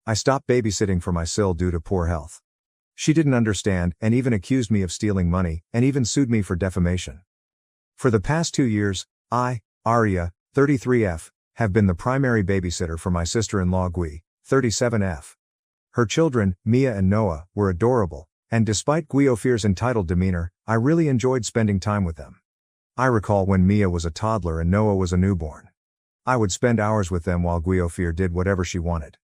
I stopped babysitting for my sil due to poor health. She didn't understand and even accused me of stealing money and even sued me for defamation. For the past 2 years, I, Arya, 33F, have been the primary babysitter for my sister-in-law Gui, 37F. Her children, Mia and Noah, were adorable, and despite Guiofir's entitled demeanor, I really enjoyed spending time with them. I recall when Mia was a toddler and Noah was a newborn. I would spend hours with them while Guiofir did whatever she wanted.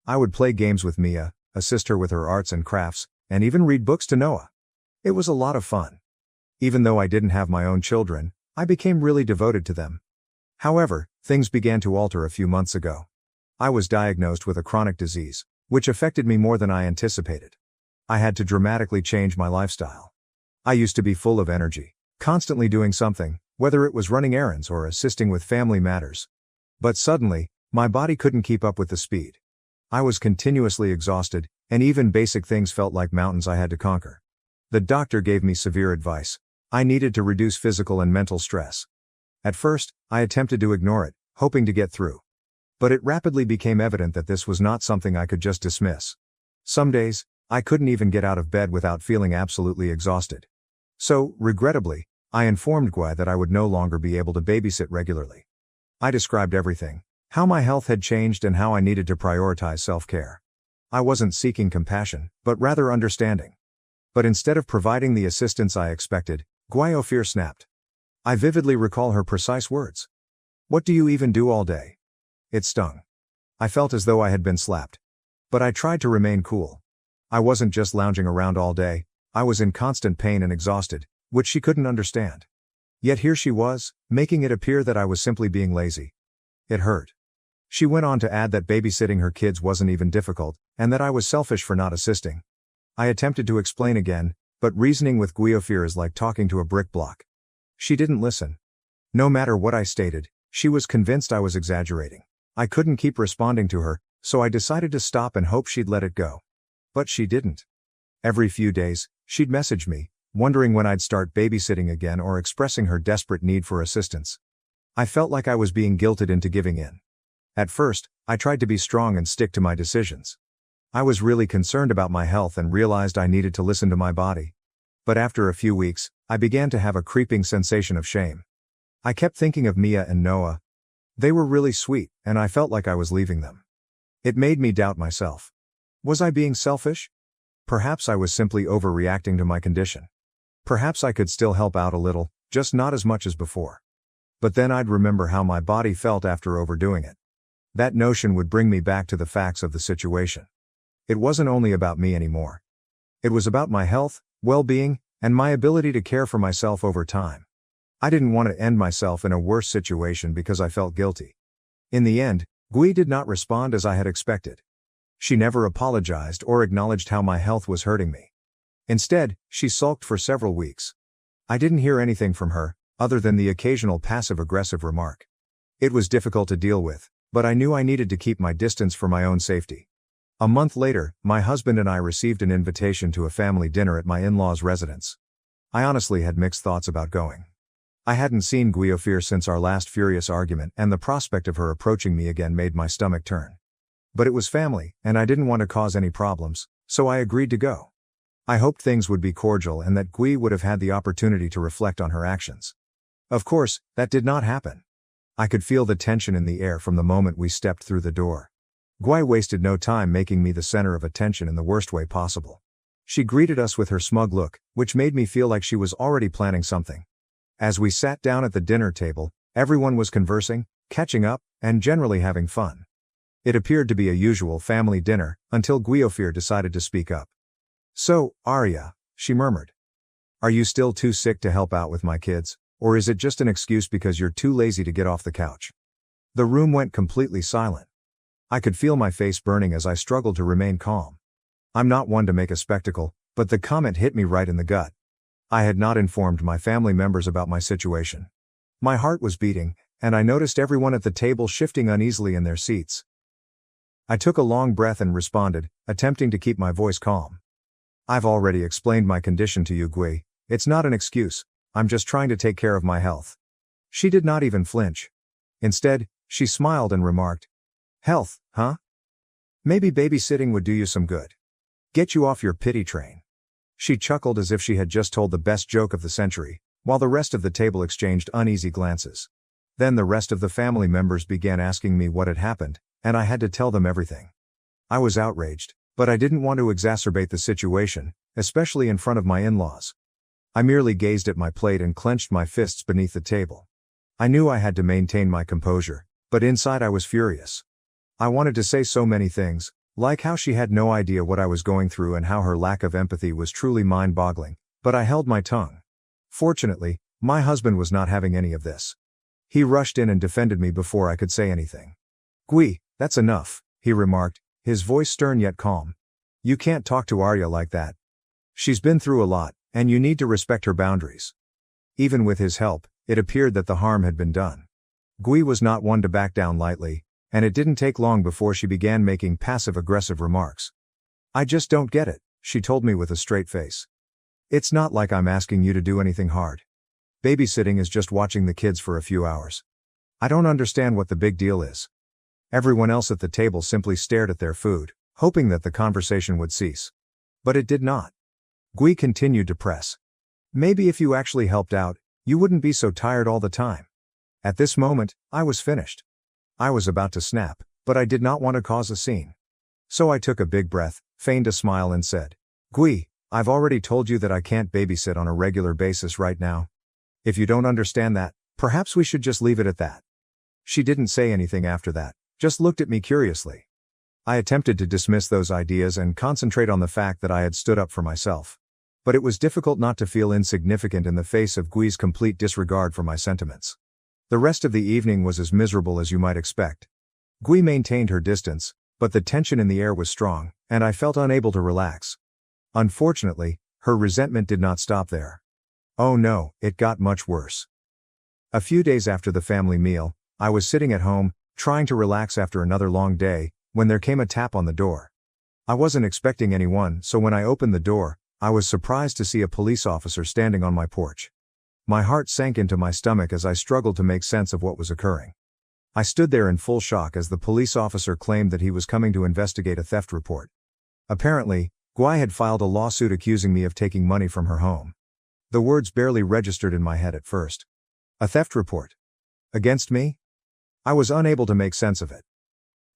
I would play games with Mia, assist her with her arts and crafts, and even read books to Noah. It was a lot of fun. Even though I didn't have my own children, I became really devoted to them. However, things began to alter a few months ago. I was diagnosed with a chronic disease, which affected me more than I anticipated. I had to dramatically change my lifestyle. I used to be full of energy, constantly doing something, whether it was running errands or assisting with family matters. But suddenly, my body couldn't keep up with the speed. I was continuously exhausted, and even basic things felt like mountains I had to conquer. The doctor gave me severe advice. I needed to reduce physical and mental stress. At first, I attempted to ignore it, hoping to get through. But it rapidly became evident that this was not something I could just dismiss. Some days, I couldn't even get out of bed without feeling absolutely exhausted. So, regrettably, I informed Gui that I would no longer be able to babysit regularly. I described everything, how my health had changed and how I needed to prioritize self-care. I wasn't seeking compassion, but rather understanding. But instead of providing the assistance I expected, Guiofir snapped. I vividly recall her precise words. "What do you even do all day?" It stung. I felt as though I had been slapped. But I tried to remain cool. I wasn't just lounging around all day, I was in constant pain and exhausted, which she couldn't understand. Yet here she was, making it appear that I was simply being lazy. It hurt. She went on to add that babysitting her kids wasn't even difficult, and that I was selfish for not assisting. I attempted to explain again, but reasoning with Guiofir is like talking to a brick block. She didn't listen. No matter what I stated, she was convinced I was exaggerating. I couldn't keep responding to her, so I decided to stop and hope she'd let it go. But she didn't. Every few days, she'd message me, wondering when I'd start babysitting again or expressing her desperate need for assistance. I felt like I was being guilted into giving in. At first, I tried to be strong and stick to my decisions. I was really concerned about my health and realized I needed to listen to my body. But after a few weeks, I began to have a creeping sensation of shame. I kept thinking of Mia and Noah. They were really sweet, and I felt like I was leaving them. It made me doubt myself. Was I being selfish? Perhaps I was simply overreacting to my condition. Perhaps I could still help out a little, just not as much as before. But then I'd remember how my body felt after overdoing it. That notion would bring me back to the facts of the situation. It wasn't only about me anymore. It was about my health, well-being, and my ability to care for myself over time. I didn't want to end myself in a worse situation because I felt guilty. In the end, Gui did not respond as I had expected. She never apologized or acknowledged how my health was hurting me. Instead, she sulked for several weeks. I didn't hear anything from her, other than the occasional passive-aggressive remark. It was difficult to deal with, but I knew I needed to keep my distance for my own safety. A month later, my husband and I received an invitation to a family dinner at my in-laws' residence. I honestly had mixed thoughts about going. I hadn't seen Guiofir since our last furious argument, and the prospect of her approaching me again made my stomach turn. But it was family, and I didn't want to cause any problems, so I agreed to go. I hoped things would be cordial and that Gui would have had the opportunity to reflect on her actions. Of course, that did not happen. I could feel the tension in the air from the moment we stepped through the door. Gui wasted no time making me the center of attention in the worst way possible. She greeted us with her smug look, which made me feel like she was already planning something. As we sat down at the dinner table, everyone was conversing, catching up, and generally having fun. It appeared to be a usual family dinner, until Guiofir decided to speak up. "So, Arya," she murmured. "Are you still too sick to help out with my kids, or is it just an excuse because you're too lazy to get off the couch?" The room went completely silent. I could feel my face burning as I struggled to remain calm. I'm not one to make a spectacle, but the comment hit me right in the gut. I had not informed my family members about my situation. My heart was beating, and I noticed everyone at the table shifting uneasily in their seats. I took a long breath and responded, attempting to keep my voice calm. "I've already explained my condition to you, Gui. It's not an excuse, I'm just trying to take care of my health." She did not even flinch. Instead, she smiled and remarked, "Health, huh? Maybe babysitting would do you some good. Get you off your pity train. She chuckled as if she had just told the best joke of the century, while the rest of the table exchanged uneasy glances. Then the rest of the family members began asking me what had happened, and I had to tell them everything. I was outraged, but I didn't want to exacerbate the situation, especially in front of my in-laws. I merely gazed at my plate and clenched my fists beneath the table. I knew I had to maintain my composure, but inside I was furious. I wanted to say so many things, like how she had no idea what I was going through and how her lack of empathy was truly mind-boggling, but I held my tongue. Fortunately, my husband was not having any of this. He rushed in and defended me before I could say anything. "Gui, that's enough," he remarked, his voice stern yet calm. "You can't talk to Arya like that. She's been through a lot, and you need to respect her boundaries." Even with his help, it appeared that the harm had been done. Gui was not one to back down lightly, and it didn't take long before she began making passive-aggressive remarks. "I just don't get it," she told me with a straight face. "It's not like I'm asking you to do anything hard. Babysitting is just watching the kids for a few hours. I don't understand what the big deal is." Everyone else at the table simply stared at their food, hoping that the conversation would cease. But it did not. Gui continued to press. "Maybe if you actually helped out, you wouldn't be so tired all the time." At this moment, I was finished. I was about to snap, but I did not want to cause a scene. So I took a big breath, feigned a smile and said, "Gui, I've already told you that I can't babysit on a regular basis right now. If you don't understand that, perhaps we should just leave it at that." She didn't say anything after that, just looked at me curiously. I attempted to dismiss those ideas and concentrate on the fact that I had stood up for myself. But it was difficult not to feel insignificant in the face of Gui's complete disregard for my sentiments. The rest of the evening was as miserable as you might expect. Gui maintained her distance, but the tension in the air was strong, and I felt unable to relax. Unfortunately, her resentment did not stop there. Oh no, it got much worse. A few days after the family meal, I was sitting at home, trying to relax after another long day, when there came a tap on the door. I wasn't expecting anyone, so when I opened the door, I was surprised to see a police officer standing on my porch. My heart sank into my stomach as I struggled to make sense of what was occurring. I stood there in full shock as the police officer claimed that he was coming to investigate a theft report. Apparently, Gui had filed a lawsuit accusing me of taking money from her home. The words barely registered in my head at first. A theft report? Against me? I was unable to make sense of it.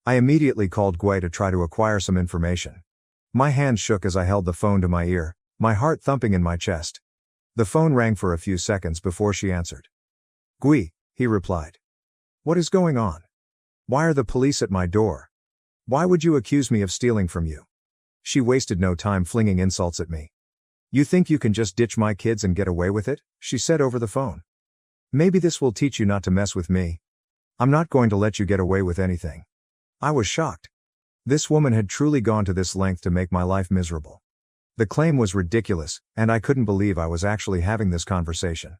I immediately called Gui to try to acquire some information. My hands shook as I held the phone to my ear, my heart thumping in my chest. The phone rang for a few seconds before she answered. "Gui," he replied. "What is going on? Why are the police at my door? Why would you accuse me of stealing from you?" She wasted no time flinging insults at me. "You think you can just ditch my kids and get away with it?" she said over the phone. "Maybe this will teach you not to mess with me. I'm not going to let you get away with anything." I was shocked. This woman had truly gone to this length to make my life miserable. The claim was ridiculous, and I couldn't believe I was actually having this conversation.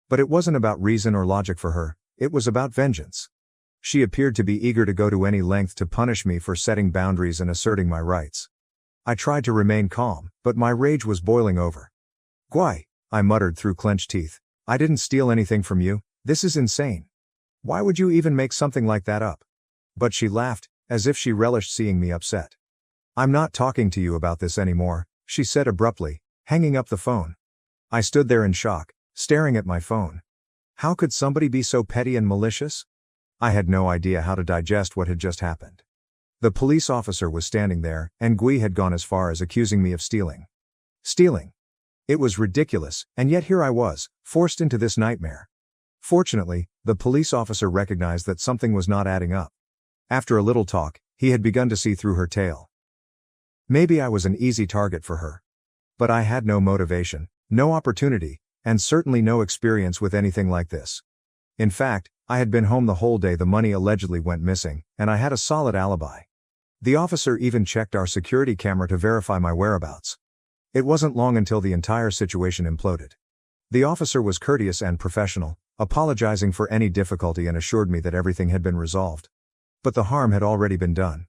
But it wasn't about reason or logic for her, it was about vengeance. She appeared to be eager to go to any length to punish me for setting boundaries and asserting my rights. I tried to remain calm, but my rage was boiling over. "Gui," I muttered through clenched teeth, "I didn't steal anything from you. This is insane. Why would you even make something like that up?" But she laughed, as if she relished seeing me upset. "I'm not talking to you about this anymore," she said abruptly, hanging up the phone. I stood there in shock, staring at my phone. How could somebody be so petty and malicious? I had no idea how to digest what had just happened. The police officer was standing there, and Gui had gone as far as accusing me of stealing. Stealing. It was ridiculous, and yet here I was, forced into this nightmare. Fortunately, the police officer recognized that something was not adding up. After a little talk, he had begun to see through her tale. Maybe I was an easy target for her. But I had no motivation, no opportunity, and certainly no experience with anything like this. In fact, I had been home the whole day the money allegedly went missing, and I had a solid alibi. The officer even checked our security camera to verify my whereabouts. It wasn't long until the entire situation imploded. The officer was courteous and professional, apologizing for any difficulty and assured me that everything had been resolved. But the harm had already been done.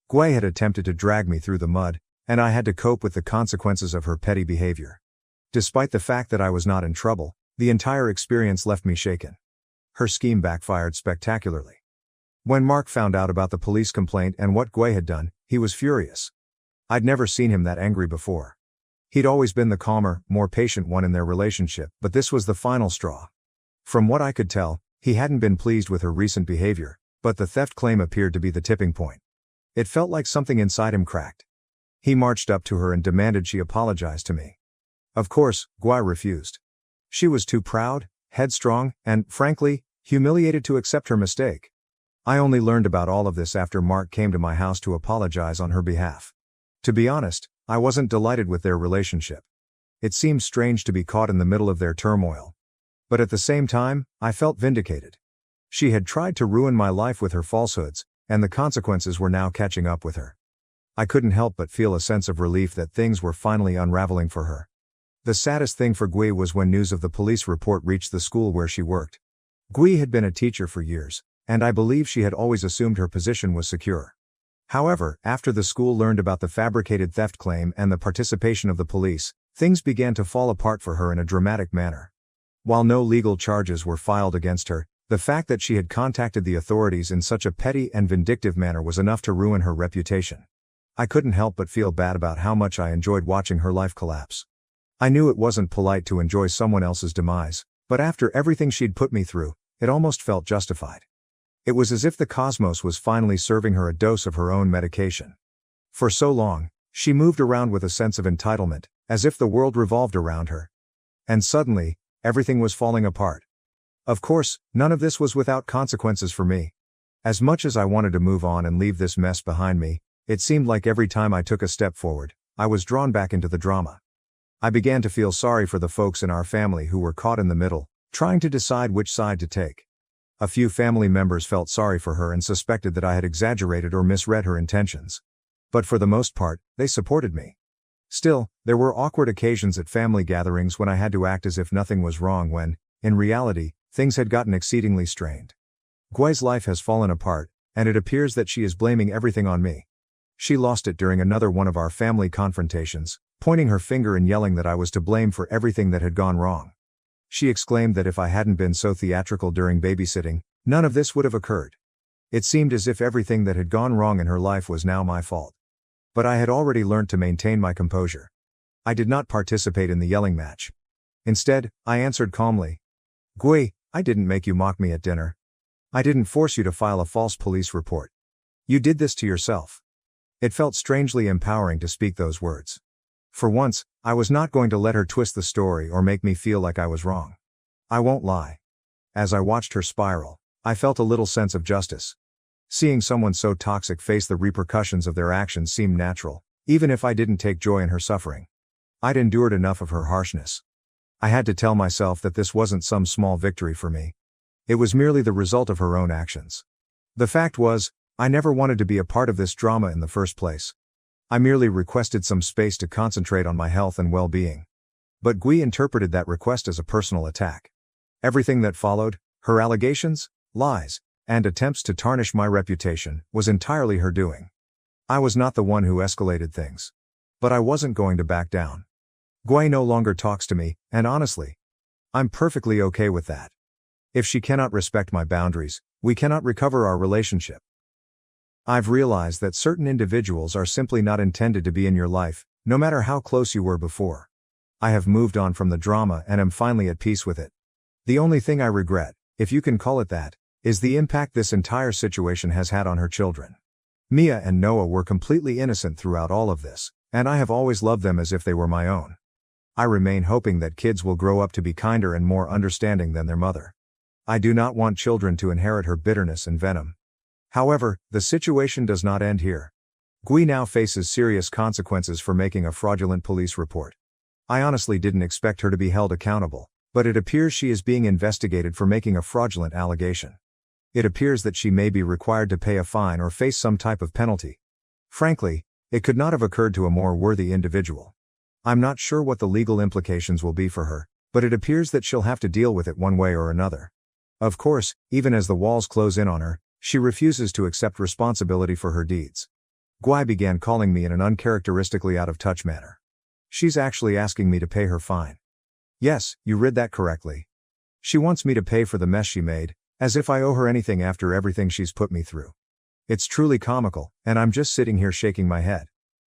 Gui had attempted to drag me through the mud, and I had to cope with the consequences of her petty behavior. Despite the fact that I was not in trouble, the entire experience left me shaken. Her scheme backfired spectacularly. When Mark found out about the police complaint and what Gui had done, he was furious. I'd never seen him that angry before. He'd always been the calmer, more patient one in their relationship, but this was the final straw. From what I could tell, he hadn't been pleased with her recent behavior, but the theft claim appeared to be the tipping point. It felt like something inside him cracked. He marched up to her and demanded she apologize to me. Of course, Gui refused. She was too proud, headstrong, and, frankly, humiliated to accept her mistake. I only learned about all of this after Mark came to my house to apologize on her behalf. To be honest, I wasn't delighted with their relationship. It seemed strange to be caught in the middle of their turmoil. But at the same time, I felt vindicated. She had tried to ruin my life with her falsehoods, and the consequences were now catching up with her. I couldn't help but feel a sense of relief that things were finally unraveling for her. The saddest thing for Gui was when news of the police report reached the school where she worked. Gui had been a teacher for years, and I believe she had always assumed her position was secure. However, after the school learned about the fabricated theft claim and the participation of the police, things began to fall apart for her in a dramatic manner. While no legal charges were filed against her, the fact that she had contacted the authorities in such a petty and vindictive manner was enough to ruin her reputation. I couldn't help but feel bad about how much I enjoyed watching her life collapse. I knew it wasn't polite to enjoy someone else's demise, but after everything she'd put me through, it almost felt justified. It was as if the cosmos was finally serving her a dose of her own medication. For so long, she moved around with a sense of entitlement, as if the world revolved around her. And suddenly, everything was falling apart. Of course, none of this was without consequences for me. As much as I wanted to move on and leave this mess behind me, it seemed like every time I took a step forward, I was drawn back into the drama. I began to feel sorry for the folks in our family who were caught in the middle, trying to decide which side to take. A few family members felt sorry for her and suspected that I had exaggerated or misread her intentions. But for the most part, they supported me. Still, there were awkward occasions at family gatherings when I had to act as if nothing was wrong when, in reality, things had gotten exceedingly strained. Gui's life has fallen apart, and it appears that she is blaming everything on me. She lost it during another one of our family confrontations, pointing her finger and yelling that I was to blame for everything that had gone wrong. She exclaimed that if I hadn't been so theatrical during babysitting, none of this would have occurred. It seemed as if everything that had gone wrong in her life was now my fault. But I had already learned to maintain my composure. I did not participate in the yelling match. Instead, I answered calmly, "Gui, I didn't make you mock me at dinner. I didn't force you to file a false police report. You did this to yourself." It felt strangely empowering to speak those words. For once, I was not going to let her twist the story or make me feel like I was wrong. I won't lie. As I watched her spiral, I felt a little sense of justice. Seeing someone so toxic face the repercussions of their actions seemed natural, even if I didn't take joy in her suffering. I'd endured enough of her harshness. I had to tell myself that this wasn't some small victory for me. It was merely the result of her own actions. The fact was, I never wanted to be a part of this drama in the first place. I merely requested some space to concentrate on my health and well-being. But Gui interpreted that request as a personal attack. Everything that followed, her allegations, lies, and attempts to tarnish my reputation, was entirely her doing. I was not the one who escalated things. But I wasn't going to back down. Gui no longer talks to me, and honestly, I'm perfectly okay with that. If she cannot respect my boundaries, we cannot recover our relationship. I've realized that certain individuals are simply not intended to be in your life, no matter how close you were before. I have moved on from the drama and am finally at peace with it. The only thing I regret, if you can call it that, is the impact this entire situation has had on her children. Mia and Noah were completely innocent throughout all of this, and I have always loved them as if they were my own. I remain hoping that kids will grow up to be kinder and more understanding than their mother. I do not want children to inherit her bitterness and venom. However, the situation does not end here. Gui now faces serious consequences for making a fraudulent police report. I honestly didn't expect her to be held accountable, but it appears she is being investigated for making a fraudulent allegation. It appears that she may be required to pay a fine or face some type of penalty. Frankly, it could not have occurred to a more worthy individual. I'm not sure what the legal implications will be for her, but it appears that she'll have to deal with it one way or another. Of course, even as the walls close in on her, she refuses to accept responsibility for her deeds. Gui began calling me in an uncharacteristically out-of-touch manner. She's actually asking me to pay her fine. Yes, you read that correctly. She wants me to pay for the mess she made, as if I owe her anything after everything she's put me through. It's truly comical, and I'm just sitting here shaking my head.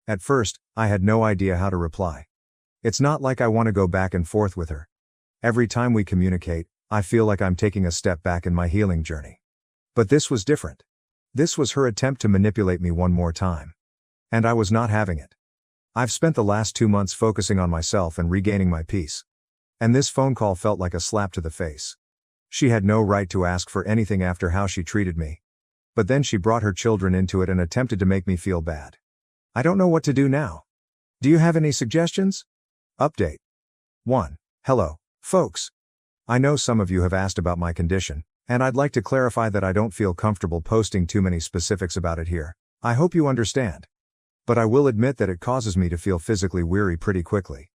At first, I had no idea how to reply. It's not like I want to go back and forth with her. Every time we communicate, I feel like I'm taking a step back in my healing journey. But this was different. This was her attempt to manipulate me one more time. And I was not having it. I've spent the last 2 months focusing on myself and regaining my peace. And this phone call felt like a slap to the face. She had no right to ask for anything after how she treated me. But then she brought her children into it and attempted to make me feel bad. I don't know what to do now. Do you have any suggestions? Update. 1. Hello, folks. I know some of you have asked about my condition, and I'd like to clarify that I don't feel comfortable posting too many specifics about it here. I hope you understand. But I will admit that it causes me to feel physically weary pretty quickly.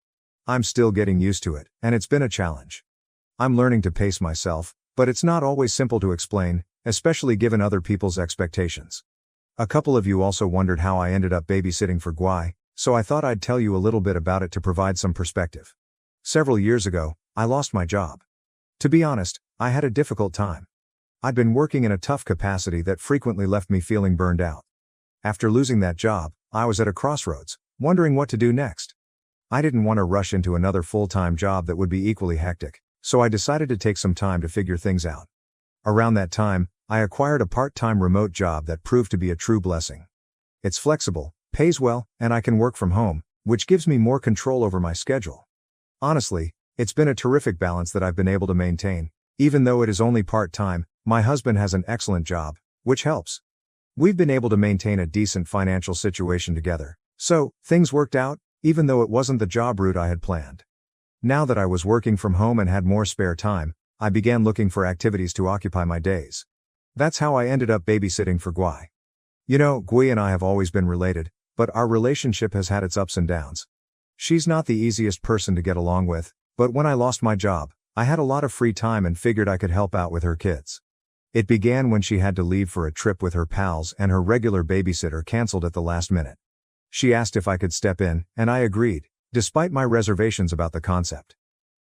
I'm still getting used to it, and it's been a challenge. I'm learning to pace myself, but it's not always simple to explain, especially given other people's expectations. A couple of you also wondered how I ended up babysitting for Gwai, so I thought I'd tell you a little bit about it to provide some perspective. Several years ago, I lost my job. To be honest, I had a difficult time. I'd been working in a tough capacity that frequently left me feeling burned out. After losing that job, I was at a crossroads, wondering what to do next. I didn't want to rush into another full-time job that would be equally hectic, so I decided to take some time to figure things out. Around that time, I acquired a part-time remote job that proved to be a true blessing. It's flexible, pays well, and I can work from home, which gives me more control over my schedule. Honestly, it's been a terrific balance that I've been able to maintain. Even though it is only part-time, my husband has an excellent job, which helps. We've been able to maintain a decent financial situation together, so things worked out, even though it wasn't the job route I had planned. Now that I was working from home and had more spare time, I began looking for activities to occupy my days. That's how I ended up babysitting for Gwai. You know, Gwai and I have always been related, but our relationship has had its ups and downs. She's not the easiest person to get along with, but when I lost my job, I had a lot of free time and figured I could help out with her kids. It began when she had to leave for a trip with her pals and her regular babysitter canceled at the last minute. She asked if I could step in, and I agreed, despite my reservations about the concept.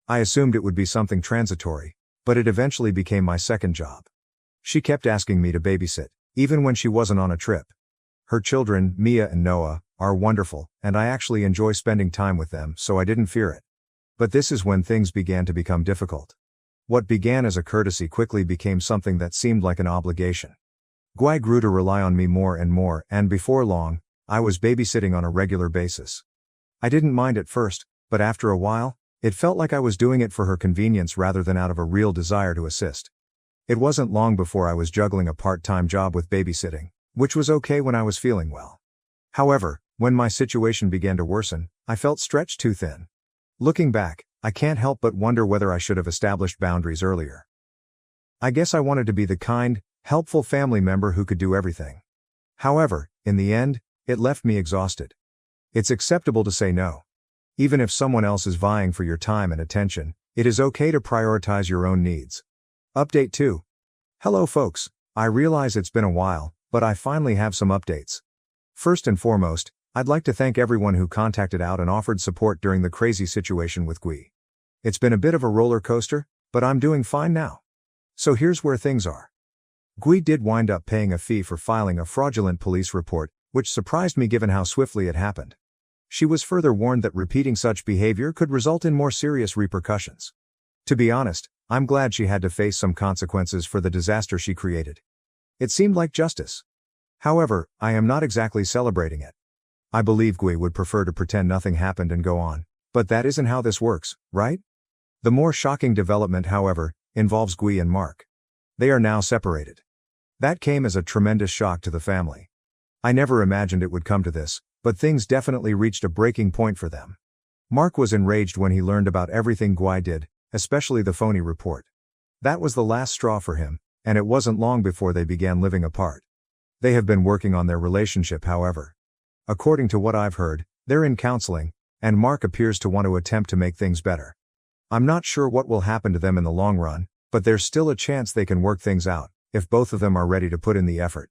I assumed it would be something transitory, but it eventually became my second job. She kept asking me to babysit, even when she wasn't on a trip. Her children, Mia and Noah, are wonderful, and I actually enjoy spending time with them, so I didn't fear it. But this is when things began to become difficult. What began as a courtesy quickly became something that seemed like an obligation. Gwai grew to rely on me more and more, and before long, I was babysitting on a regular basis. I didn't mind at first, but after a while, it felt like I was doing it for her convenience rather than out of a real desire to assist. It wasn't long before I was juggling a part-time job with babysitting, which was okay when I was feeling well. However, when my situation began to worsen, I felt stretched too thin. Looking back, I can't help but wonder whether I should have established boundaries earlier. I guess I wanted to be the kind, helpful family member who could do everything. However, in the end, it left me exhausted. It's acceptable to say no. Even if someone else is vying for your time and attention, it is okay to prioritize your own needs. Update 2. Hello folks, I realize it's been a while, but I finally have some updates. First and foremost, I'd like to thank everyone who contacted out and offered support during the crazy situation with Gwai. It's been a bit of a roller coaster, but I'm doing fine now. So here's where things are. Gwai did wind up paying a fee for filing a fraudulent police report, which surprised me given how swiftly it happened. She was further warned that repeating such behavior could result in more serious repercussions. To be honest, I'm glad she had to face some consequences for the disaster she created. It seemed like justice. However, I am not exactly celebrating it. I believe Gwai would prefer to pretend nothing happened and go on, but that isn't how this works, right? The more shocking development, however, involves Gwai and Mark. They are now separated. That came as a tremendous shock to the family. I never imagined it would come to this, but things definitely reached a breaking point for them. Mark was enraged when he learned about everything Gwai did, especially the phony report. That was the last straw for him, and it wasn't long before they began living apart. They have been working on their relationship, however. According to what I've heard, they're in counseling, and Mark appears to want to attempt to make things better. I'm not sure what will happen to them in the long run, but there's still a chance they can work things out, if both of them are ready to put in the effort.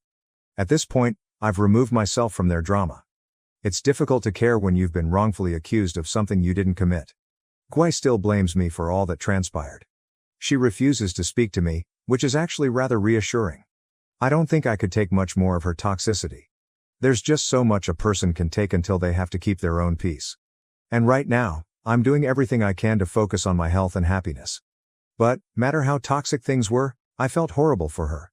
At this point, I've removed myself from their drama. It's difficult to care when you've been wrongfully accused of something you didn't commit. Gwai still blames me for all that transpired. She refuses to speak to me, which is actually rather reassuring. I don't think I could take much more of her toxicity. There's just so much a person can take until they have to keep their own peace. And right now, I'm doing everything I can to focus on my health and happiness. But, matter how toxic things were, I felt horrible for her.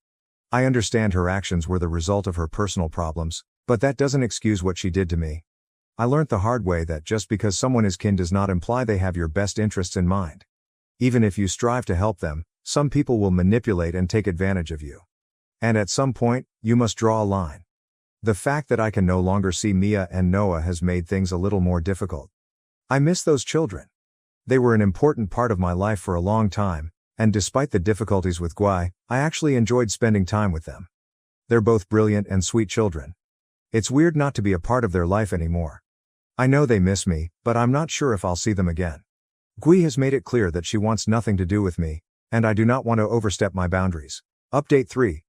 I understand her actions were the result of her personal problems, but that doesn't excuse what she did to me. I learned the hard way that just because someone is kin does not imply they have your best interests in mind. Even if you strive to help them, some people will manipulate and take advantage of you. And at some point, you must draw a line. The fact that I can no longer see Mia and Noah has made things a little more difficult. I miss those children. They were an important part of my life for a long time, and despite the difficulties with Guy, I actually enjoyed spending time with them. They're both brilliant and sweet children. It's weird not to be a part of their life anymore. I know they miss me, but I'm not sure if I'll see them again. Gui has made it clear that she wants nothing to do with me, and I do not want to overstep my boundaries. Update 3.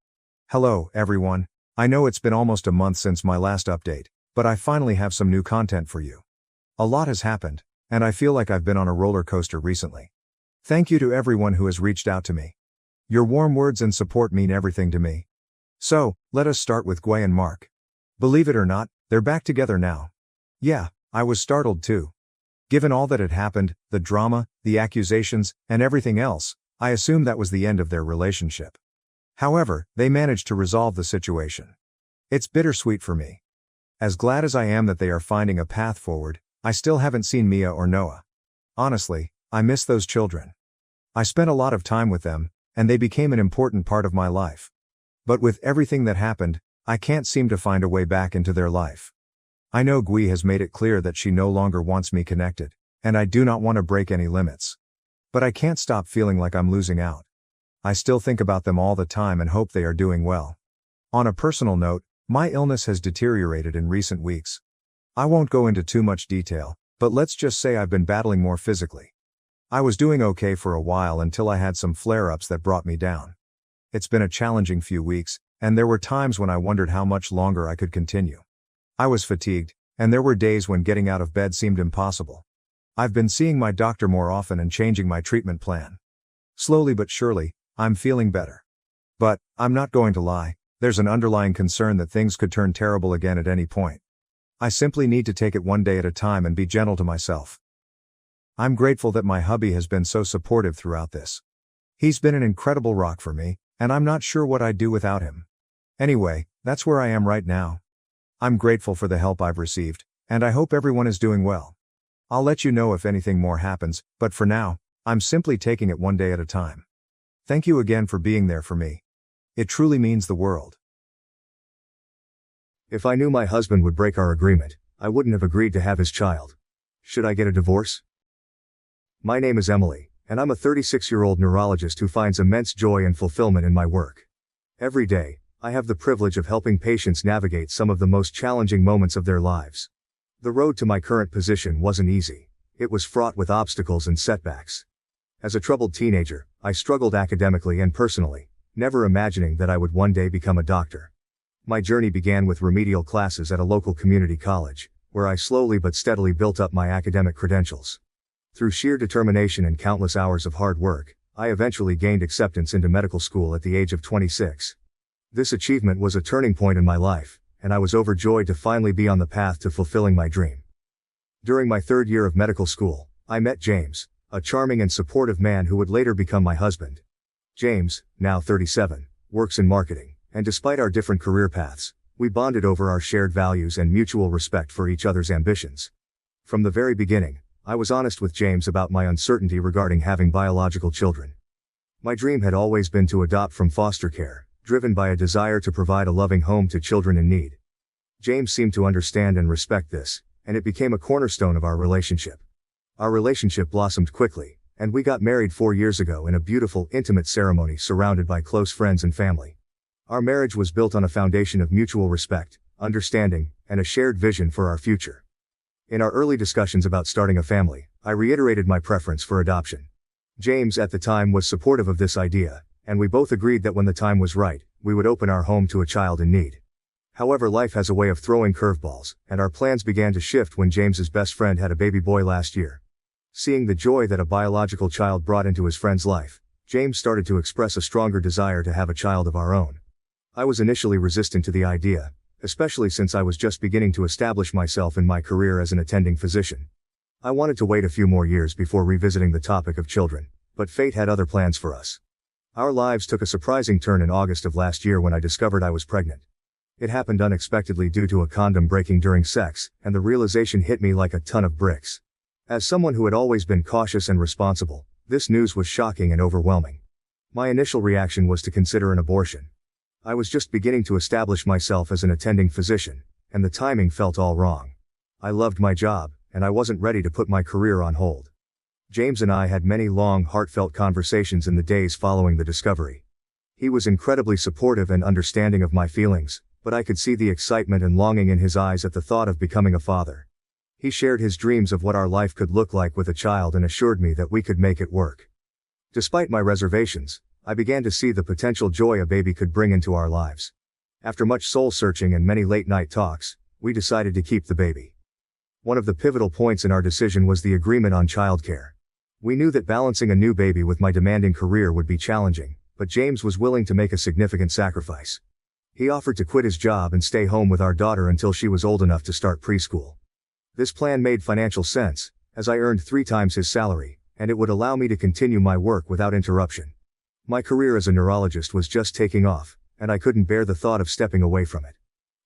Hello, everyone. I know it's been almost a month since my last update, but I finally have some new content for you. A lot has happened, and I feel like I've been on a roller coaster recently. Thank you to everyone who has reached out to me. Your warm words and support mean everything to me. So, let us start with Gui and Mark. Believe it or not, they're back together now. Yeah, I was startled too. Given all that had happened, the drama, the accusations, and everything else, I assumed that was the end of their relationship. However, they managed to resolve the situation. It's bittersweet for me. As glad as I am that they are finding a path forward, I still haven't seen Mia or Noah. Honestly, I miss those children. I spent a lot of time with them, and they became an important part of my life. But with everything that happened, I can't seem to find a way back into their life. I know Gui has made it clear that she no longer wants me connected, and I do not want to break any limits. But I can't stop feeling like I'm losing out. I still think about them all the time and hope they are doing well. On a personal note, my illness has deteriorated in recent weeks. I won't go into too much detail, but let's just say I've been battling more physically. I was doing okay for a while until I had some flare-ups that brought me down. It's been a challenging few weeks, and there were times when I wondered how much longer I could continue. I was fatigued, and there were days when getting out of bed seemed impossible. I've been seeing my doctor more often and changing my treatment plan. Slowly but surely, I'm feeling better. But, I'm not going to lie, there's an underlying concern that things could turn terrible again at any point. I simply need to take it one day at a time and be gentle to myself. I'm grateful that my hubby has been so supportive throughout this. He's been an incredible rock for me, and I'm not sure what I'd do without him. Anyway, that's where I am right now. I'm grateful for the help I've received, and I hope everyone is doing well. I'll let you know if anything more happens, but for now, I'm simply taking it one day at a time. Thank you again for being there for me. It truly means the world. If I knew my husband would break our agreement, I wouldn't have agreed to have his child. Should I get a divorce? My name is Emily, and I'm a 36-year-old neurologist who finds immense joy and fulfillment in my work. Every day, I have the privilege of helping patients navigate some of the most challenging moments of their lives. The road to my current position wasn't easy. It was fraught with obstacles and setbacks. As a troubled teenager, I struggled academically and personally, never imagining that I would one day become a doctor. My journey began with remedial classes at a local community college, where I slowly but steadily built up my academic credentials. Through sheer determination and countless hours of hard work, I eventually gained acceptance into medical school at the age of 26. This achievement was a turning point in my life, and I was overjoyed to finally be on the path to fulfilling my dream. During my third year of medical school, I met James, a charming and supportive man who would later become my husband. James, now 37, works in marketing, and despite our different career paths, we bonded over our shared values and mutual respect for each other's ambitions. From the very beginning, I was honest with James about my uncertainty regarding having biological children. My dream had always been to adopt from foster care, driven by a desire to provide a loving home to children in need. James seemed to understand and respect this, and it became a cornerstone of our relationship. Our relationship blossomed quickly, and we got married 4 years ago in a beautiful, intimate ceremony surrounded by close friends and family. Our marriage was built on a foundation of mutual respect, understanding, and a shared vision for our future. In our early discussions about starting a family, I reiterated my preference for adoption. James at the time was supportive of this idea, and we both agreed that when the time was right, we would open our home to a child in need. However, life has a way of throwing curveballs, and our plans began to shift when James's best friend had a baby boy last year. Seeing the joy that a biological child brought into his friend's life, James started to express a stronger desire to have a child of our own. I was initially resistant to the idea, especially since I was just beginning to establish myself in my career as an attending physician. I wanted to wait a few more years before revisiting the topic of children, but fate had other plans for us. Our lives took a surprising turn in August of last year when I discovered I was pregnant. It happened unexpectedly due to a condom breaking during sex, and the realization hit me like a ton of bricks. As someone who had always been cautious and responsible, this news was shocking and overwhelming. My initial reaction was to consider an abortion. I was just beginning to establish myself as an attending physician, and the timing felt all wrong. I loved my job, and I wasn't ready to put my career on hold. James and I had many long, heartfelt conversations in the days following the discovery. He was incredibly supportive and understanding of my feelings, but I could see the excitement and longing in his eyes at the thought of becoming a father. He shared his dreams of what our life could look like with a child and assured me that we could make it work. Despite my reservations, I began to see the potential joy a baby could bring into our lives. After much soul-searching and many late-night talks, we decided to keep the baby. One of the pivotal points in our decision was the agreement on childcare. We knew that balancing a new baby with my demanding career would be challenging, but James was willing to make a significant sacrifice. He offered to quit his job and stay home with our daughter until she was old enough to start preschool. This plan made financial sense, as I earned 3 times his salary, and it would allow me to continue my work without interruption. My career as a neurologist was just taking off, and I couldn't bear the thought of stepping away from it.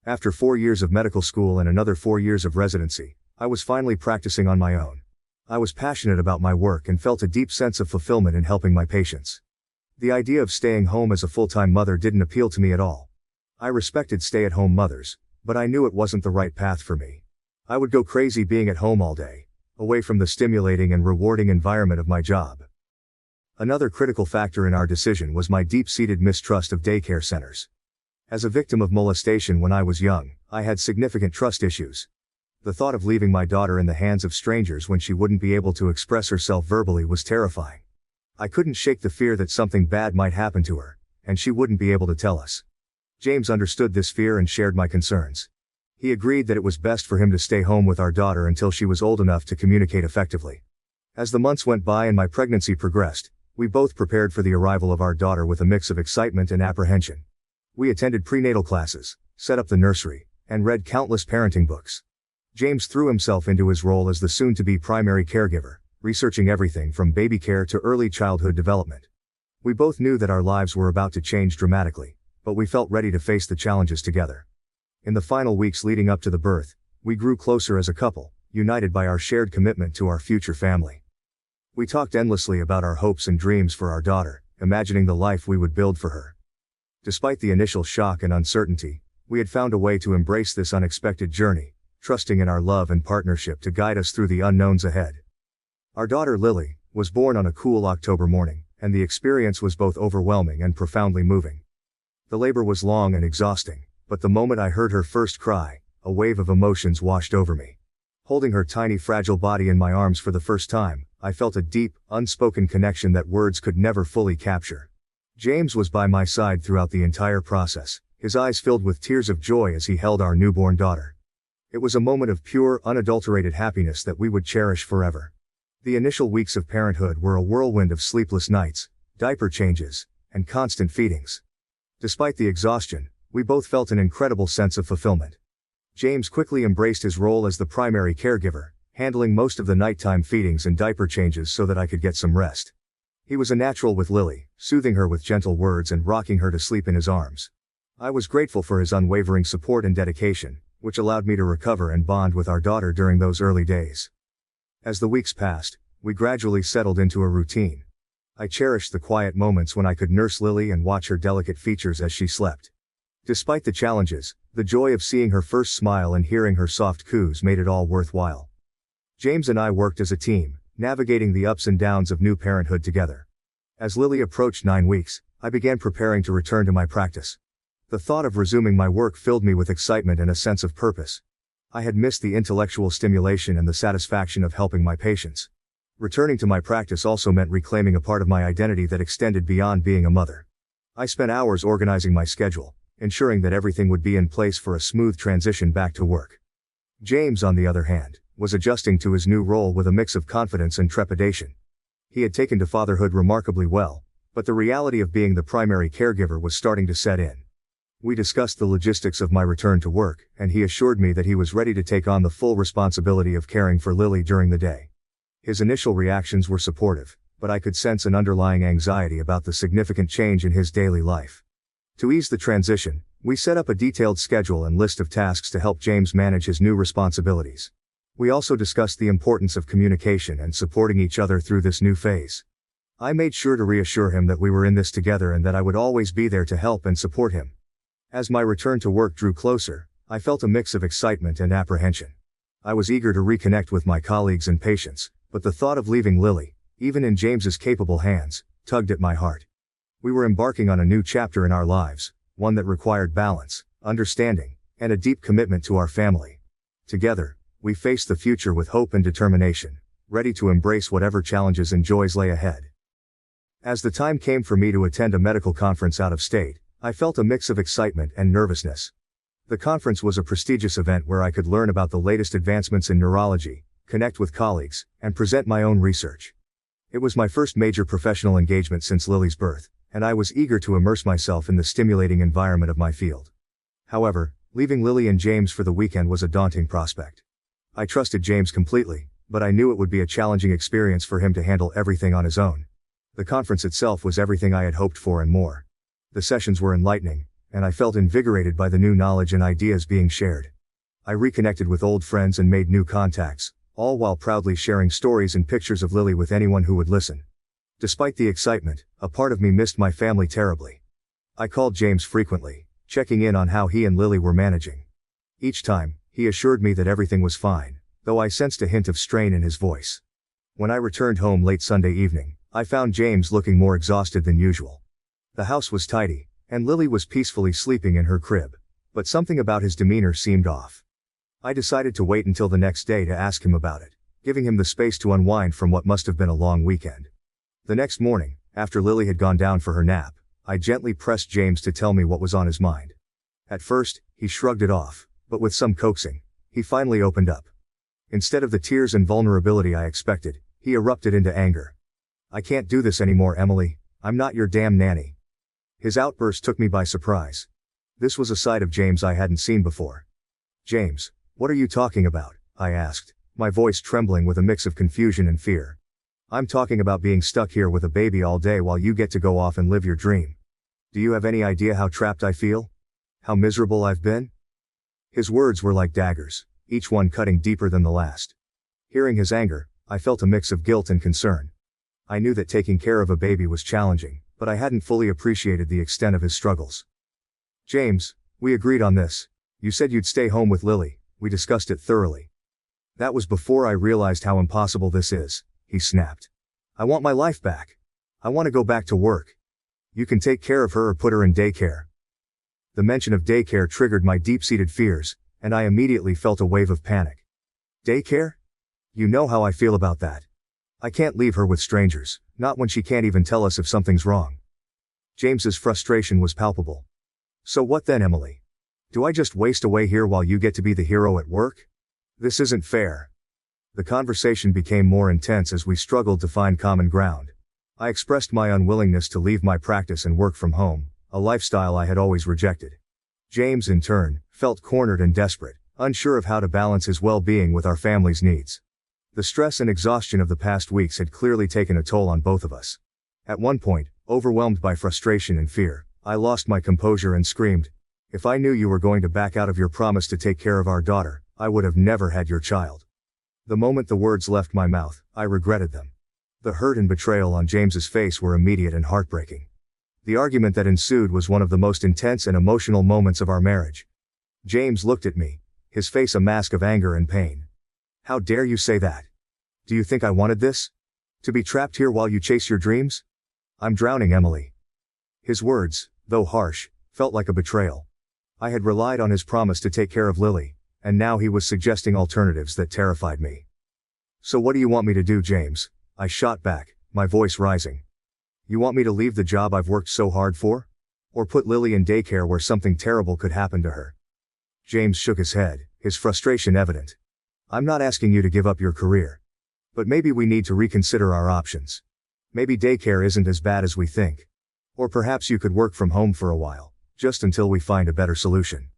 After 4 years of medical school and another 4 years of residency, I was finally practicing on my own. I was passionate about my work and felt a deep sense of fulfillment in helping my patients. The idea of staying home as a full-time mother didn't appeal to me at all. I respected stay-at-home mothers, but I knew it wasn't the right path for me. I would go crazy being at home all day, away from the stimulating and rewarding environment of my job. Another critical factor in our decision was my deep-seated mistrust of daycare centers. As a victim of molestation when I was young, I had significant trust issues. The thought of leaving my daughter in the hands of strangers when she wouldn't be able to express herself verbally was terrifying. I couldn't shake the fear that something bad might happen to her, and she wouldn't be able to tell us. James understood this fear and shared my concerns. He agreed that it was best for him to stay home with our daughter until she was old enough to communicate effectively. As the months went by and my pregnancy progressed, we both prepared for the arrival of our daughter with a mix of excitement and apprehension. We attended prenatal classes, set up the nursery, and read countless parenting books. James threw himself into his role as the soon-to-be primary caregiver, researching everything from baby care to early childhood development. We both knew that our lives were about to change dramatically, but we felt ready to face the challenges together. In the final weeks leading up to the birth, we grew closer as a couple, united by our shared commitment to our future family. We talked endlessly about our hopes and dreams for our daughter, imagining the life we would build for her. Despite the initial shock and uncertainty, we had found a way to embrace this unexpected journey, trusting in our love and partnership to guide us through the unknowns ahead. Our daughter Lily was born on a cool October morning, and the experience was both overwhelming and profoundly moving. The labor was long and exhausting, but the moment I heard her first cry, a wave of emotions washed over me. Holding her tiny fragile body in my arms for the first time, I felt a deep, unspoken connection that words could never fully capture. James was by my side throughout the entire process, his eyes filled with tears of joy as he held our newborn daughter. It was a moment of pure, unadulterated happiness that we would cherish forever. The initial weeks of parenthood were a whirlwind of sleepless nights, diaper changes, and constant feedings. Despite the exhaustion, we both felt an incredible sense of fulfillment. James quickly embraced his role as the primary caregiver, handling most of the nighttime feedings and diaper changes so that I could get some rest. He was a natural with Lily, soothing her with gentle words and rocking her to sleep in his arms. I was grateful for his unwavering support and dedication, which allowed me to recover and bond with our daughter during those early days. As the weeks passed, we gradually settled into a routine. I cherished the quiet moments when I could nurse Lily and watch her delicate features as she slept. Despite the challenges, the joy of seeing her first smile and hearing her soft coos made it all worthwhile. James and I worked as a team, navigating the ups and downs of new parenthood together. As Lily approached 9 weeks, I began preparing to return to my practice. The thought of resuming my work filled me with excitement and a sense of purpose. I had missed the intellectual stimulation and the satisfaction of helping my patients. Returning to my practice also meant reclaiming a part of my identity that extended beyond being a mother. I spent hours organizing my schedule, ensuring that everything would be in place for a smooth transition back to work. James, on the other hand, was adjusting to his new role with a mix of confidence and trepidation. He had taken to fatherhood remarkably well, but the reality of being the primary caregiver was starting to set in. We discussed the logistics of my return to work, and he assured me that he was ready to take on the full responsibility of caring for Lily during the day. His initial reactions were supportive, but I could sense an underlying anxiety about the significant change in his daily life. To ease the transition, we set up a detailed schedule and list of tasks to help James manage his new responsibilities. We also discussed the importance of communication and supporting each other through this new phase. I made sure to reassure him that we were in this together and that I would always be there to help and support him. As my return to work drew closer, I felt a mix of excitement and apprehension. I was eager to reconnect with my colleagues and patients, but the thought of leaving Lily, even in James's capable hands, tugged at my heart. We were embarking on a new chapter in our lives, one that required balance, understanding, and a deep commitment to our family. Together, we faced the future with hope and determination, ready to embrace whatever challenges and joys lay ahead. As the time came for me to attend a medical conference out of state, I felt a mix of excitement and nervousness. The conference was a prestigious event where I could learn about the latest advancements in neurology, connect with colleagues, and present my own research. It was my first major professional engagement since Lily's birth, and I was eager to immerse myself in the stimulating environment of my field. However, leaving Lily and James for the weekend was a daunting prospect. I trusted James completely, but I knew it would be a challenging experience for him to handle everything on his own. The conference itself was everything I had hoped for and more. The sessions were enlightening, and I felt invigorated by the new knowledge and ideas being shared. I reconnected with old friends and made new contacts, all while proudly sharing stories and pictures of Lily with anyone who would listen. Despite the excitement, a part of me missed my family terribly. I called James frequently, checking in on how he and Lily were managing. Each time, he assured me that everything was fine, though I sensed a hint of strain in his voice. When I returned home late Sunday evening, I found James looking more exhausted than usual. The house was tidy, and Lily was peacefully sleeping in her crib, but something about his demeanor seemed off. I decided to wait until the next day to ask him about it, giving him the space to unwind from what must have been a long weekend. The next morning, after Lily had gone down for her nap, I gently pressed James to tell me what was on his mind. At first, he shrugged it off, but with some coaxing, he finally opened up. Instead of the tears and vulnerability I expected, he erupted into anger. "I can't do this anymore, Emily. I'm not your damn nanny." His outburst took me by surprise. This was a side of James I hadn't seen before. "James, what are you talking about?" I asked, my voice trembling with a mix of confusion and fear. "I'm talking about being stuck here with a baby all day while you get to go off and live your dream. Do you have any idea how trapped I feel? How miserable I've been?" His words were like daggers, each one cutting deeper than the last. Hearing his anger, I felt a mix of guilt and concern. I knew that taking care of a baby was challenging, but I hadn't fully appreciated the extent of his struggles. "James, we agreed on this. You said you'd stay home with Lily. We discussed it thoroughly." "That was before I realized how impossible this is," he snapped. "I want my life back. I want to go back to work. You can take care of her or put her in daycare." The mention of daycare triggered my deep-seated fears, and I immediately felt a wave of panic. "Daycare? You know how I feel about that. I can't leave her with strangers, not when she can't even tell us if something's wrong." James's frustration was palpable. "So what then, Emily? Do I just waste away here while you get to be the hero at work? This isn't fair." The conversation became more intense as we struggled to find common ground. I expressed my unwillingness to leave my practice and work from home, a lifestyle I had always rejected. James, in turn, felt cornered and desperate, unsure of how to balance his well-being with our family's needs. The stress and exhaustion of the past weeks had clearly taken a toll on both of us. At one point, overwhelmed by frustration and fear, I lost my composure and screamed, "If I knew you were going to back out of your promise to take care of our daughter, I would have never had your child." The moment the words left my mouth, I regretted them. The hurt and betrayal on James's face were immediate and heartbreaking. The argument that ensued was one of the most intense and emotional moments of our marriage. James looked at me, his face a mask of anger and pain. "How dare you say that? Do you think I wanted this? To be trapped here while you chase your dreams? I'm drowning, Emily." His words, though harsh, felt like a betrayal. I had relied on his promise to take care of Lily, and now he was suggesting alternatives that terrified me. "So what do you want me to do, James?" I shot back, my voice rising. "You want me to leave the job I've worked so hard for? Or put Lily in daycare where something terrible could happen to her?" James shook his head, his frustration evident. "I'm not asking you to give up your career. But maybe we need to reconsider our options. Maybe daycare isn't as bad as we think. Or perhaps you could work from home for a while, just until we find a better solution.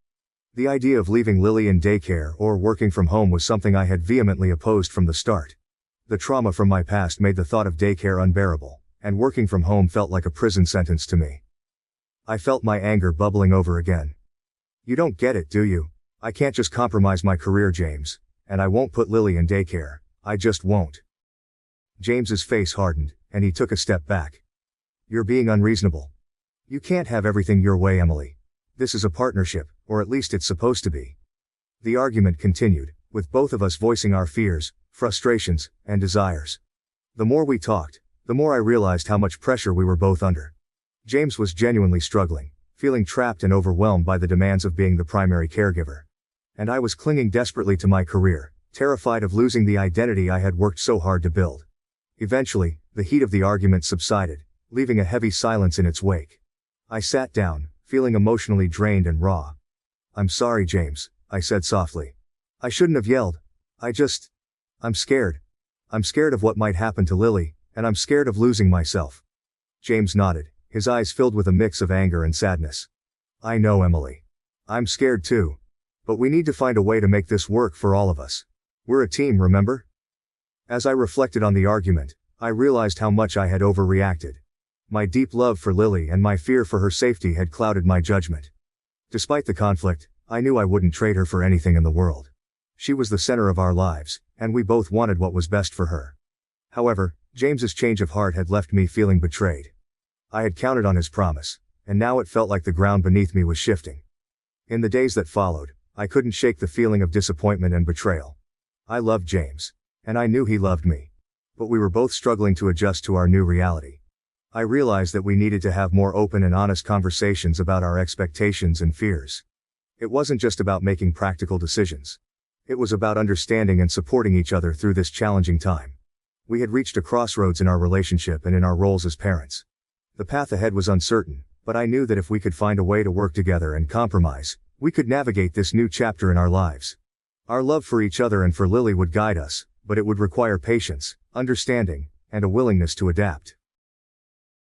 The idea of leaving Lily in daycare or working from home was something I had vehemently opposed from the start. The trauma from my past made the thought of daycare unbearable, and working from home felt like a prison sentence to me. I felt my anger bubbling over again. You don't get it, do you? I can't just compromise my career, James, and I won't put Lily in daycare, I just won't. James's face hardened, and he took a step back. You're being unreasonable. You can't have everything your way, Emily. This is a partnership, or at least it's supposed to be. The argument continued, with both of us voicing our fears, frustrations, and desires. The more we talked, the more I realized how much pressure we were both under. James was genuinely struggling, feeling trapped and overwhelmed by the demands of being the primary caregiver. And I was clinging desperately to my career, terrified of losing the identity I had worked so hard to build. Eventually, the heat of the argument subsided, leaving a heavy silence in its wake. I sat down, feeling emotionally drained and raw. I'm sorry, James, I said softly. I shouldn't have yelled. I'm scared. I'm scared of what might happen to Lily, and I'm scared of losing myself. James nodded, his eyes filled with a mix of anger and sadness. I know, Emily. I'm scared too. But we need to find a way to make this work for all of us. We're a team, remember? As I reflected on the argument, I realized how much I had overreacted. My deep love for Lily and my fear for her safety had clouded my judgment. Despite the conflict, I knew I wouldn't trade her for anything in the world. She was the center of our lives, and we both wanted what was best for her. However, James's change of heart had left me feeling betrayed. I had counted on his promise, and now it felt like the ground beneath me was shifting. In the days that followed, I couldn't shake the feeling of disappointment and betrayal. I loved James, and I knew he loved me. But we were both struggling to adjust to our new reality. I realized that we needed to have more open and honest conversations about our expectations and fears. It wasn't just about making practical decisions. It was about understanding and supporting each other through this challenging time. We had reached a crossroads in our relationship and in our roles as parents. The path ahead was uncertain, but I knew that if we could find a way to work together and compromise, we could navigate this new chapter in our lives. Our love for each other and for Lily would guide us, but it would require patience, understanding, and a willingness to adapt.